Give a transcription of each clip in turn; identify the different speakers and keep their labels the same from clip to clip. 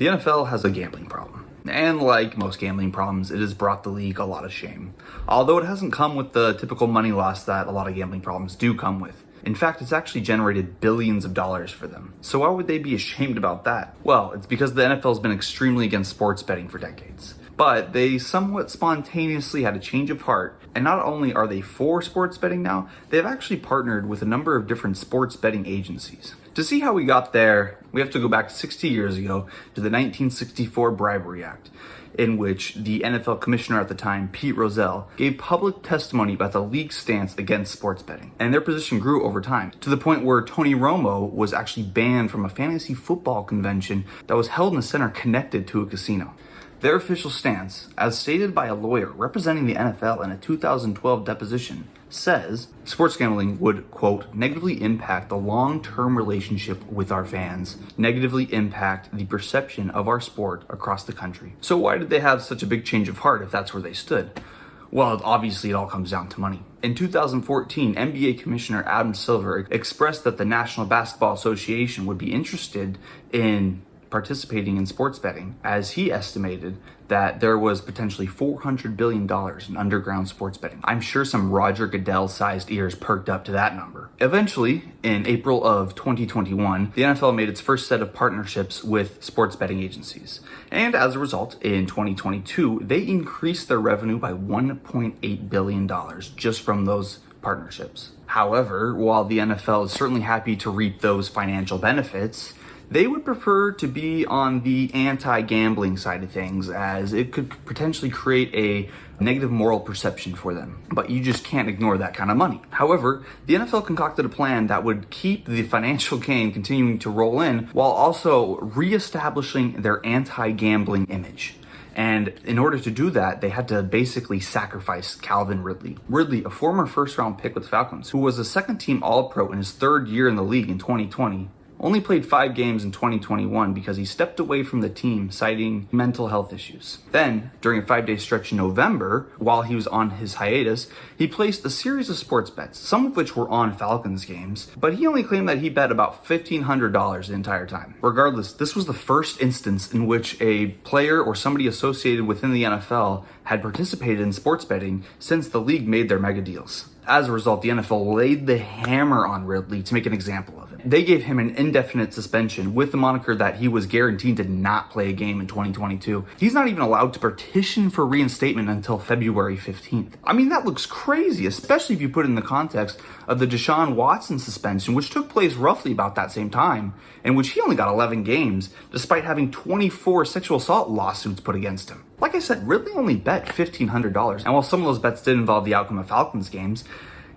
Speaker 1: The NFL has a gambling problem. And like most gambling problems, it has brought the league a lot of shame. Although it hasn't come with the typical money loss that a lot of gambling problems do come with. In fact, it's actually generated billions of dollars for them. So why would they be ashamed about that? Well, it's because the NFL has been extremely against sports betting for decades. But they somewhat spontaneously had a change of heart, and not only are they for sports betting now, they've actually partnered with a number of different sports betting agencies. To see how we got there, we have to go back 60 years ago to the 1964 Bribery Act, in which the NFL commissioner at the time, Pete Rozelle, gave public testimony about the league's stance against sports betting. And their position grew over time, to the point where Tony Romo was actually banned from a fantasy football convention that was held in a center connected to a casino. Their official stance, as stated by a lawyer representing the NFL in a 2012 deposition, says sports gambling would, quote, negatively impact the long-term relationship with our fans, negatively impact the perception of our sport across the country. So why did they have such a big change of heart if that's where they stood? Well, obviously it all comes down to money. In 2014, NBA Commissioner Adam Silver expressed that the National Basketball Association would be interested in participating in sports betting, as he estimated that there was potentially $400 billion in underground sports betting. I'm sure some Roger Goodell-sized ears perked up to that number. Eventually, in April of 2021, the NFL made its first set of partnerships with sports betting agencies. And as a result, in 2022, they increased their revenue by $1.8 billion just from those partnerships. However, while the NFL is certainly happy to reap those financial benefits, they would prefer to be on the anti-gambling side of things, as it could potentially create a negative moral perception for them. But you just can't ignore that kind of money. However, the NFL concocted a plan that would keep the financial gain continuing to roll in while also reestablishing their anti-gambling image. And in order to do that, they had to basically sacrifice Calvin Ridley. Ridley, a former first-round pick with the Falcons, who was a second-team All-Pro in his third year in the league in 2020, only played 5 games in 2021 because he stepped away from the team, citing mental health issues. Then, during a 5-day stretch in November, while he was on his hiatus, he placed a series of sports bets, some of which were on Falcons games, but he only claimed that he bet about $1,500 the entire time. Regardless, this was the first instance in which a player or somebody associated within the NFL had participated in sports betting since the league made their mega deals. As a result, the NFL laid the hammer on Ridley to make an example of it. They gave him an indefinite suspension with the moniker that he was guaranteed to not play a game in 2022. He's not even allowed to petition for reinstatement until February 15th. I mean, that looks crazy, especially if you put it in the context of the Deshaun Watson suspension, which took place roughly about that same time, in which he only got 11 games, despite having 24 sexual assault lawsuits put against him. Like I said, Ridley only bet $1,500, and while some of those bets did involve the outcome of Falcons games,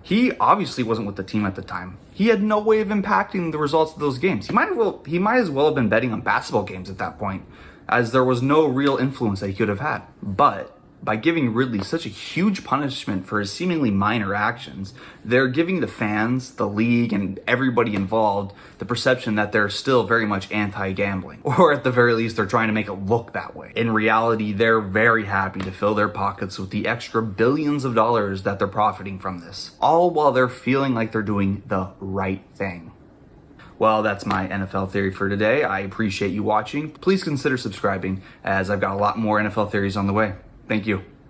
Speaker 1: he obviously wasn't with the team at the time. He had no way of impacting the results of those games. He might as well have been betting on basketball games at that point, as there was no real influence that he could have had. But by giving Ridley such a huge punishment for his seemingly minor actions, they're giving the fans, the league, and everybody involved the perception that they're still very much anti-gambling. Or at the very least, they're trying to make it look that way. In reality, they're very happy to fill their pockets with the extra billions of dollars that they're profiting from this, all while they're feeling like they're doing the right thing. Well, that's my NFL theory for today. I appreciate you watching. Please consider subscribing, as I've got a lot more NFL theories on the way. Thank you.